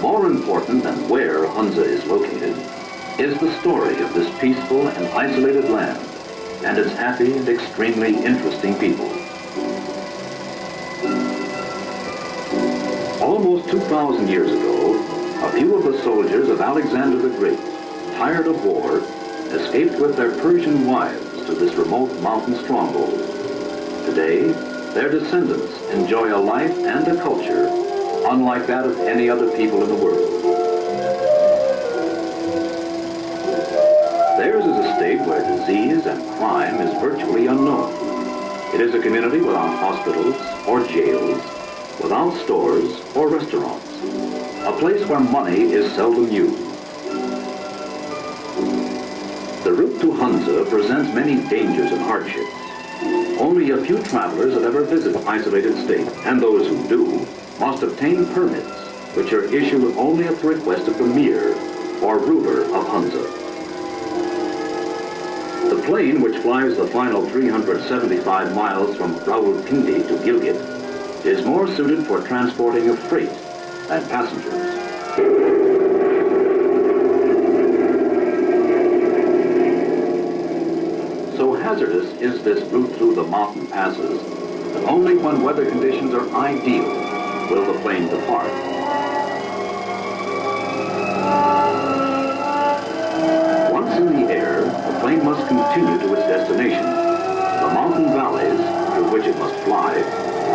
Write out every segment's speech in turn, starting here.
More important than where Hunza is located is the story of this peaceful and isolated land and its happy and extremely interesting people. Almost 2,000 years ago, a few of the soldiers of Alexander the Great, tired of war, escaped with their Persian wives to this remote mountain stronghold. Today, their descendants enjoy a life and a culture unlike that of any other people in the world. Theirs is a state where disease and crime is virtually unknown. It is a community without hospitals or jails, without stores or restaurants, a place where money is seldom used. The route to Hunza presents many dangers and hardships. Only a few travelers have ever visited the isolated state, and those who do must obtain permits, which are issued only at the request of the Mir, or ruler of Hunza. The plane which flies the final 375 miles from Rawalpindi to Gilgit is more suited for transporting of freight than passengers. So hazardous is this route through the mountain passes that only when weather conditions are ideal will the plane depart. Once in the air, the plane must continue to its destination. The mountain valleys through which it must fly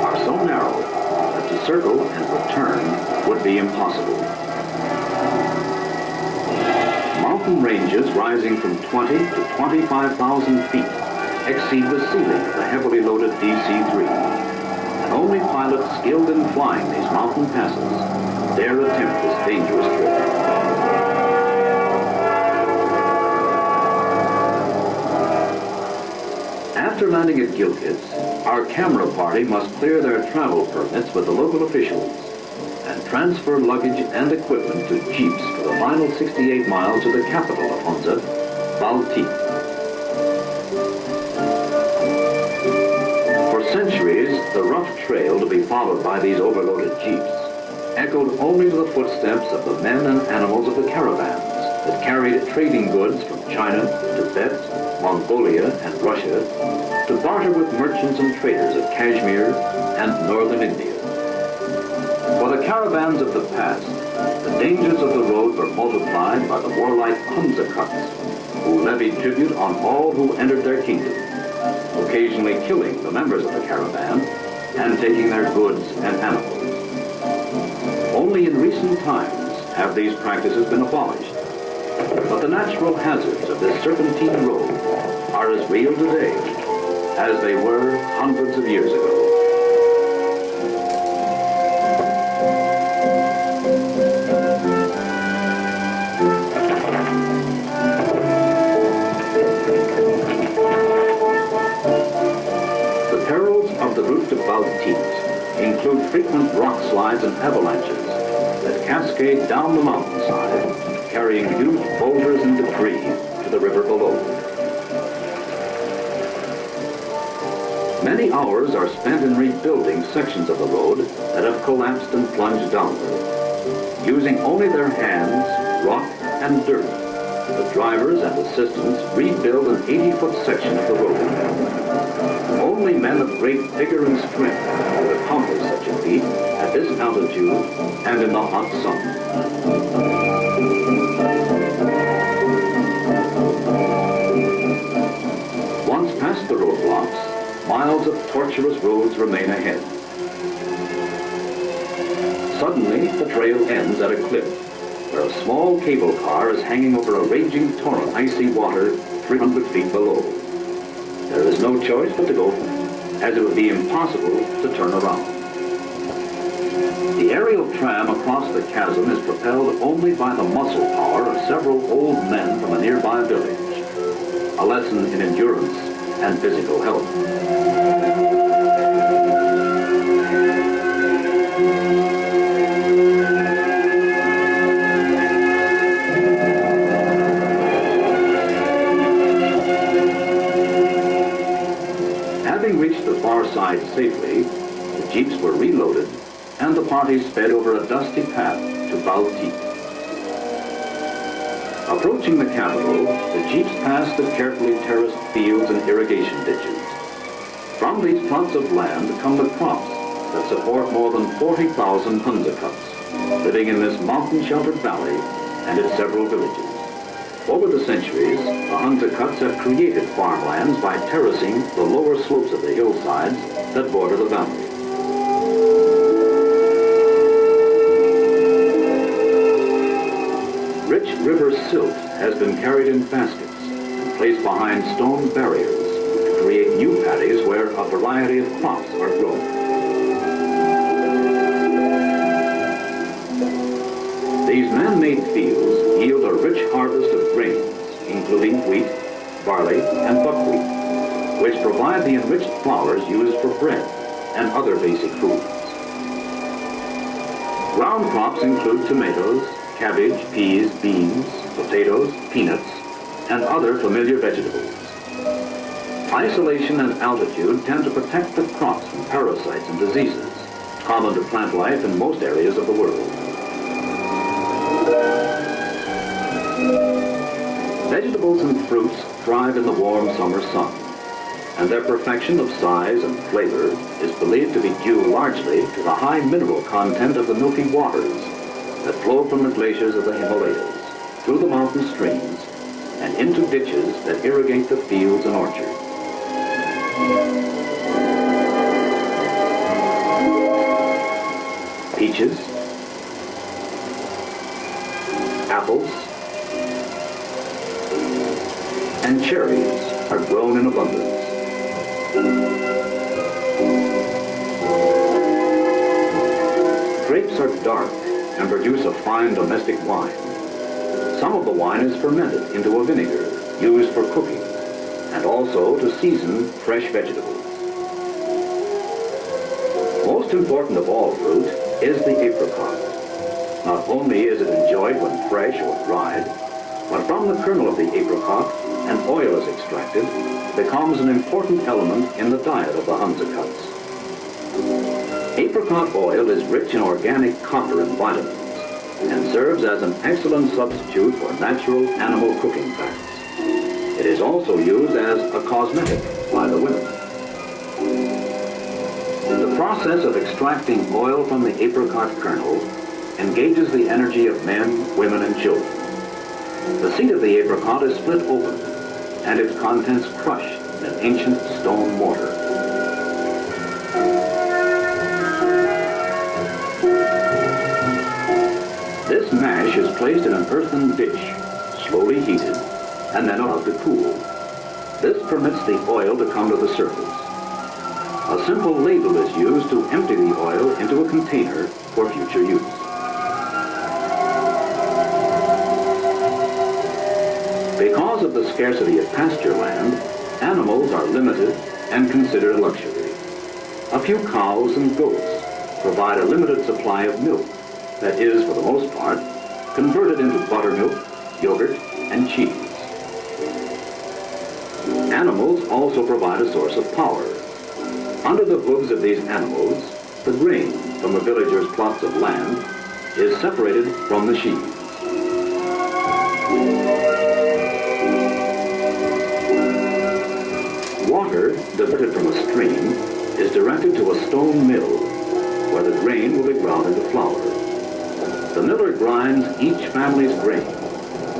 are so narrow that to circle and return would be impossible. Mountain ranges rising from 20 to 25,000 feet exceed the ceiling of the heavily loaded DC-3. And only pilots skilled in flying these mountain passes dare attempt this dangerous trip. After landing at Gilgit, our camera party must clear their travel permits with the local officials and transfer luggage and equipment to jeeps for the final 68 miles to the capital of Hunza, Balti. For centuries, the rough trail to be followed by these overloaded jeeps echoed only to the footsteps of the men and animals of the caravans that carried trading goods from China, Tibet, Mongolia, and Russia to barter with merchants and traders of Kashmir and northern India. For the caravans of the past, the dangers of the road were multiplied by the warlike Hunza Khuts, who levied tribute on all who entered their kingdom, occasionally killing the members of the caravan and taking their goods and animals. Only in recent times have these practices been abolished, but the natural hazards of this serpentine road are as real today as they were hundreds of years ago. The perils of the route to Balti include frequent rock slides and avalanches that cascade down the mountainside, carrying huge boulders and debris to the river below. Many hours are spent in rebuilding sections of the road that have collapsed and plunged downward. Using only their hands, rock, and dirt, the drivers and assistants rebuild an 80-foot section of the road. Only men of great vigor and strength could accomplish such a feat at this altitude and in the hot sun. Once past the roadblocks, miles of tortuous roads remain ahead. Suddenly, the trail ends at a cliff, where a small cable car is hanging over a raging torrent of icy water 300 feet below. There is no choice but to go, as it would be impossible to turn around. The aerial tram across the chasm is propelled only by the muscle power of several old men from a nearby village, a lesson in endurance and physical health. Having reached the far side safely, the jeeps were reloaded and the party sped over a dusty path to Baltic. Approaching the capital, the jeeps pass the carefully terraced fields and irrigation ditches. From these plots of land come the crops that support more than 40,000 Hunza cuts, living in this mountain-sheltered valley and its several villages. Over the centuries, the Hunza cuts have created farmlands by terracing the lower slopes of the hillsides that border the valley. Rich river silt has been carried in baskets and placed behind stone barriers to create new paddies where a variety of crops are grown. These man-made fields yield a rich harvest of grains, including wheat, barley, and buckwheat, which provide the enriched flours used for bread and other basic foods. Ground crops include tomatoes, cabbage, peas, beans, potatoes, peanuts, and other familiar vegetables. Isolation and altitude tend to protect the crops from parasites and diseases, common to plant life in most areas of the world. Vegetables and fruits thrive in the warm summer sun, and their perfection of size and flavor is believed to be due largely to the high mineral content of the milky waters that flow from the glaciers of the Himalayas, through the mountain streams, and into ditches that irrigate the fields and orchards. Peaches, apples, and cherries are grown in abundance. Grapes are dark and produce a fine domestic wine. Some of the wine is fermented into a vinegar used for cooking and also to season fresh vegetables. Most important of all fruit is the apricot. Not only is it enjoyed when fresh or dried, but from the kernel of the apricot, an oil is extracted, becomes an important element in the diet of the Hunza cuts. Apricot oil is rich in organic copper and vitamins and serves as an excellent substitute for natural animal cooking fats. It is also used as a cosmetic by the women. The process of extracting oil from the apricot kernel engages the energy of men, women, and children. The seed of the apricot is split open and its contents crushed in an ancient stone mortar. This mash is placed in an earthen dish, slowly heated, and then allowed to cool. This permits the oil to come to the surface. A simple ladle is used to empty the oil into a container for future use. Because of the scarcity of pasture land, animals are limited and considered a luxury. A few cows and goats provide a limited supply of milk that is, for the most part, converted into buttermilk, yogurt, and cheese. Animals also provide a source of power. Under the hooves of these animals, the grain from the villagers' plots of land is separated from the sheaves. Water diverted from a stream is directed to a stone mill where the grain will be ground into flour. The miller grinds each family's grain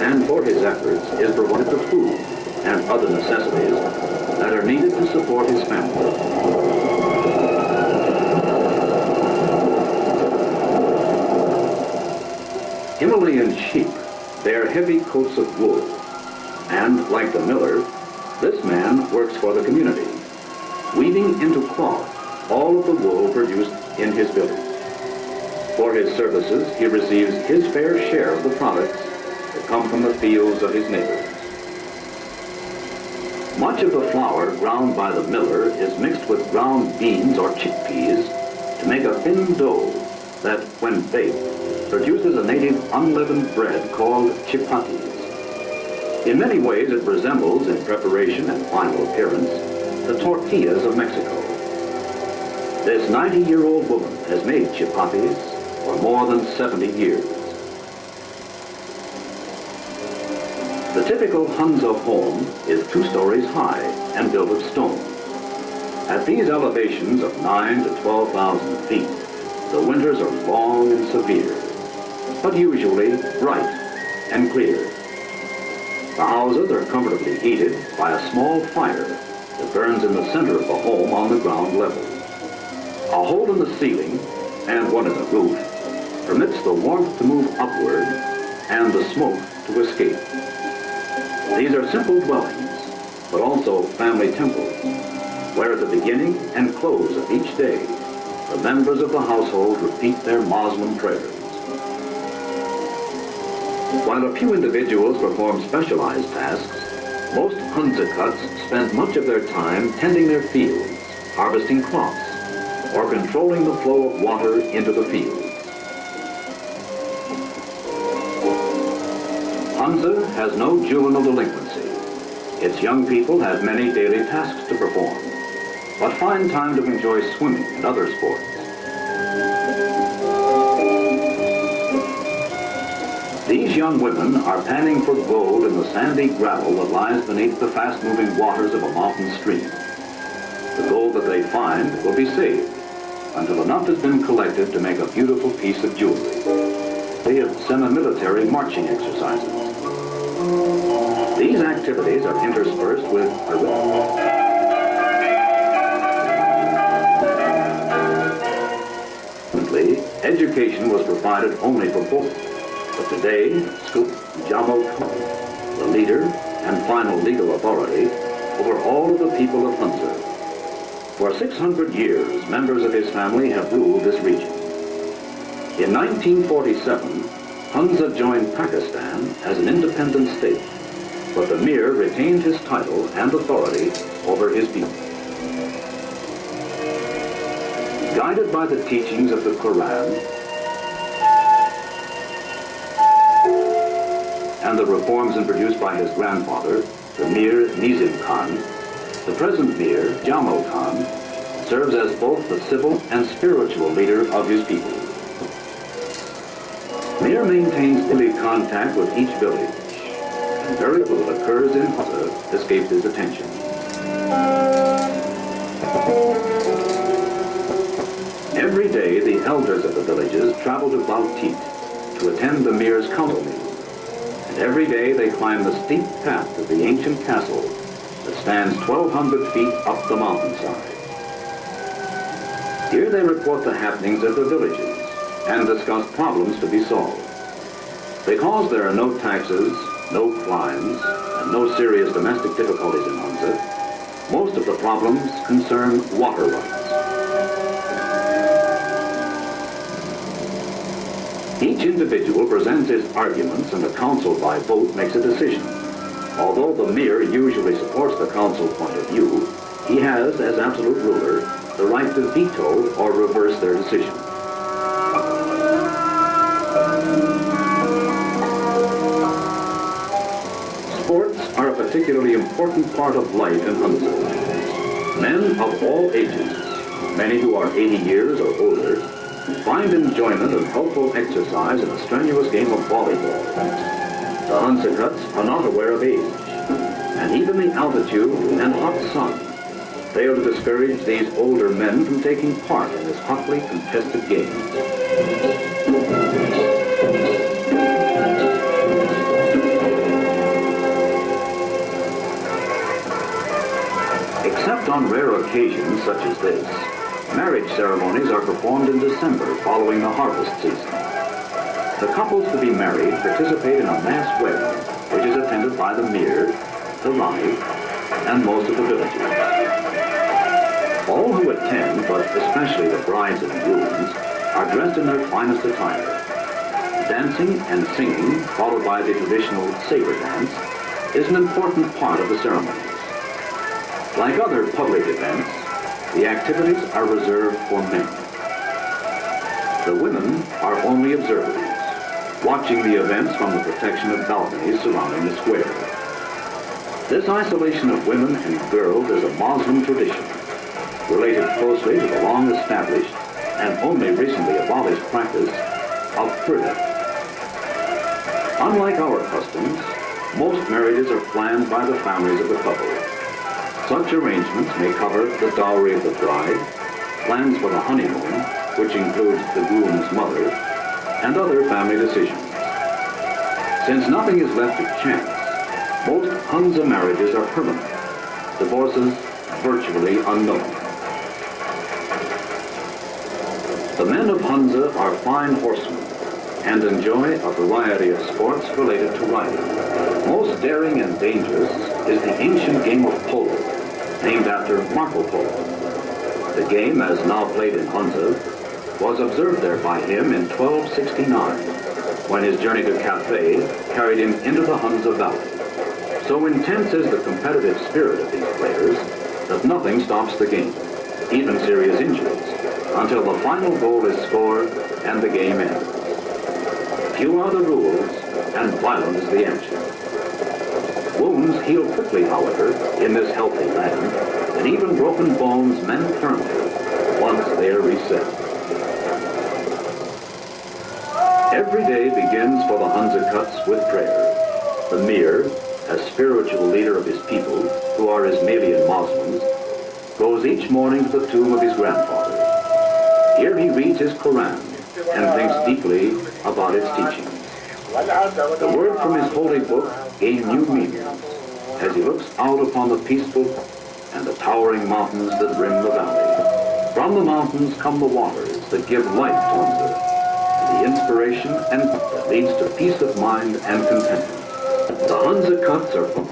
and for his efforts is provided the food and other necessities that are needed to support his family. Himalayan sheep bear heavy coats of wool, and like the miller, this man works for the community, weaving into cloth all of the wool produced in his village. For his services, he receives his fair share of the products that come from the fields of his neighbors. Much of the flour ground by the miller is mixed with ground beans or chickpeas to make a thin dough that, when baked, produces a native unleavened bread called chapatis. In many ways, it resembles, in preparation and final appearance, the tortillas of Mexico. This 90-year-old woman has made chapatis for more than 70 years. The typical Hunza home is 2 stories high and built of stone. At these elevations of 9 to 12,000 feet, the winters are long and severe, but usually bright and clear. The houses are comfortably heated by a small fire that burns in the center of the home on the ground level. A hole in the ceiling and one in the roof permits the warmth to move upward and the smoke to escape. These are simple dwellings, but also family temples, where at the beginning and close of each day, the members of the household repeat their Muslim prayers. While a few individuals perform specialized tasks, most Hunza cuts spend much of their time tending their fields, harvesting crops, or controlling the flow of water into the fields. Hunza has no juvenile delinquency. Its young people have many daily tasks to perform, but find time to enjoy swimming and other sports. These young women are panning for gold in the sandy gravel that lies beneath the fast-moving waters of a mountain stream. The gold that they find will be saved until enough has been collected to make a beautiful piece of jewelry. They have semi-military marching exercises. These activities are interspersed with education was provided only for boys, but today, Scoop Jamo Khan, the leader and final legal authority over all of the people of Hunza. For 600 years, members of his family have ruled this region. In 1947, Hunza joined Pakistan as an independent state, but the Mir retained his title and authority over his people. Guided by the teachings of the Quran and the reforms introduced by his grandfather, the Mir Nizam Khan, the present Mir, Jamo Khan, serves as both the civil and spiritual leader of his people. Mir maintains daily contact with each village, and very little that occurs in Hunza escapes his attention. Every day, the elders of the villages travel to Baltit to attend the Mir's council meeting, and every day they climb the steep path to the ancient castle that stands 1,200 feet up the mountainside. Here they report the happenings of the villages and discuss problems to be solved. Because there are no taxes, no crimes, and no serious domestic difficulties in Hunza, most of the problems concern water rights. Each individual presents his arguments and the council by vote makes a decision. Although the Mir usually supports the council's point of view, he has, as absolute ruler, the right to veto or reverse their decision. Sports are a particularly important part of life in Hunza. Men of all ages, many who are 80 years or older, find enjoyment and helpful exercise in a strenuous game of volleyball. The Hunza cuts are not aware of age, and even the altitude and hot sun fail to discourage these older men from taking part in this hotly contested game. Except on rare occasions such as this, marriage ceremonies are performed in December following the harvest season. The couples to be married participate in a mass wedding, which is attended by the Mir, the Rani, and most of the villagers. All who attend, but especially the brides and grooms, are dressed in their finest attire. Dancing and singing, followed by the traditional saber dance, is an important part of the ceremonies. Like other public events, the activities are reserved for men. The women are only observers, watching the events from the protection of balconies surrounding the square. This isolation of women and girls is a Muslim tradition, related closely to the long-established and only recently abolished practice of purdah. Unlike our customs, Most marriages are planned by the families of the couple. Such arrangements may cover the dowry of the bride, plans for the honeymoon, which includes the groom's mother, and other family decisions. Since nothing is left to chance, most Hunza marriages are permanent, divorces virtually unknown. The men of Hunza are fine horsemen and enjoy a variety of sports related to riding. Most daring and dangerous is the ancient game of polo, named after Marco Polo. The game, as now played in Hunza, was observed there by him in 1269, when his journey to Cathay carried him into the Hunza Valley. So intense is the competitive spirit of these players that nothing stops the game, even serious injuries, until the final goal is scored and the game ends. Few are the rules, and violent is the action. Wounds heal quickly, however, in this healthy land, and even broken bones mend firmly once they are reset. Every day begins for the Hunza Cuts with prayer. The Mir, as spiritual leader of his people, who are Ismailian Muslims, goes each morning to the tomb of his grandfather. Here he reads his Quran and thinks deeply about its teachings. The word from his holy book gain new meaning as he looks out upon the peaceful and the towering mountains that rim the valley. From the mountains come the waters that give life to Hunza, the inspiration and that leads to peace of mind and contentment. The Hunza Cuts are from